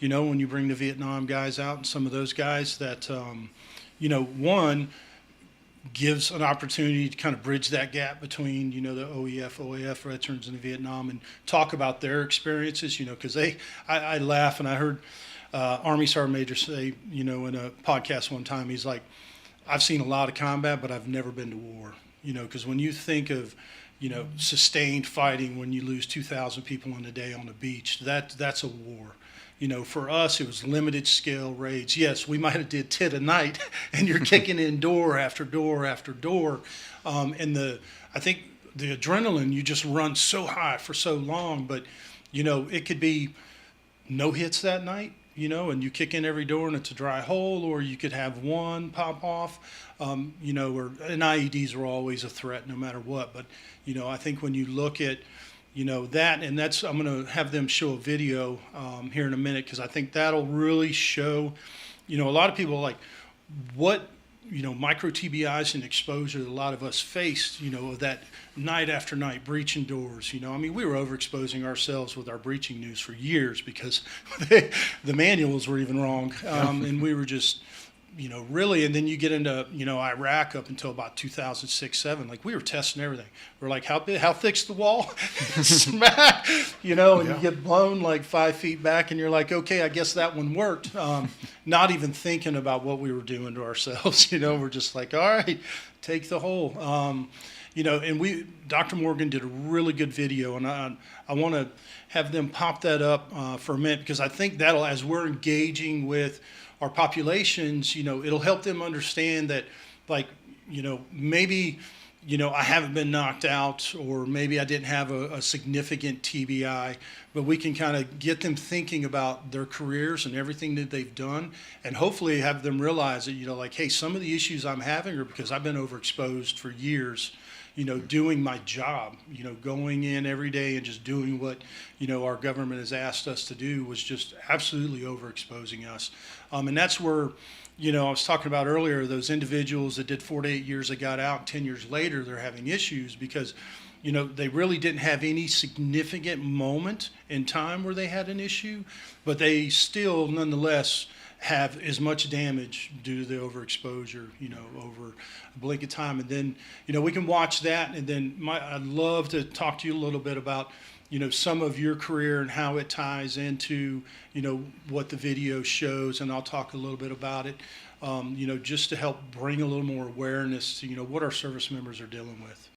when you bring the Vietnam guys out and some of those guys that, one, gives an opportunity to kind of bridge that gap between, the OEF veterans in Vietnam and talk about their experiences, because I laugh, and I heard Army Sergeant Major say, in a podcast one time, he's like, I've seen a lot of combat, but I've never been to war, because when you think of, sustained fighting, when you lose 2,000 people in a day on the beach, that's a war. For us, it was limited scale raids. Yes, we might have did 10 a night, and you're kicking in door after door after door. I think the adrenaline, you just run so high for so long, but, it could be no hits that night, and you kick in every door and it's a dry hole, or you could have one pop off, and IEDs are always a threat no matter what. But, I think when you look at, that, and I'm going to have them show a video here in a minute, because I think that'll really show, a lot of people are like, what, micro TBIs and exposure that a lot of us faced, that night after night breaching doors. We were overexposing ourselves with our breaching news for years because the manuals were even wrong, and we were just, really. And then you get into, Iraq up until about 2006, 7. Like, we were testing everything. We're like, how thick's the wall? Smack, and you get blown like 5 feet back, and you're like, okay, I guess that one worked. Not even thinking about what we were doing to ourselves. We're just like, all right, take the hole. And Dr. Morgan did a really good video, and I want to have them pop that up for a minute, because I think that'll, as we're engaging with our populations, it'll help them understand that, like, maybe, I haven't been knocked out, or maybe I didn't have a significant TBI, but we can kind of get them thinking about their careers and everything that they've done, and hopefully have them realize that, like, hey, some of the issues I'm having are because I've been overexposed for years, doing my job, going in every day and just doing what, our government has asked us to do, was just absolutely overexposing us. And that's where, I was talking about earlier, those individuals that did 4 to 8 years that got out, 10 years later, they're having issues because, they really didn't have any significant moment in time where they had an issue, but they still nonetheless have as much damage due to the overexposure, over a blink of time. And then, we can watch that. And then I'd love to talk to you a little bit about, some of your career and how it ties into, what the video shows. And I'll talk a little bit about it, just to help bring a little more awareness to, what our service members are dealing with.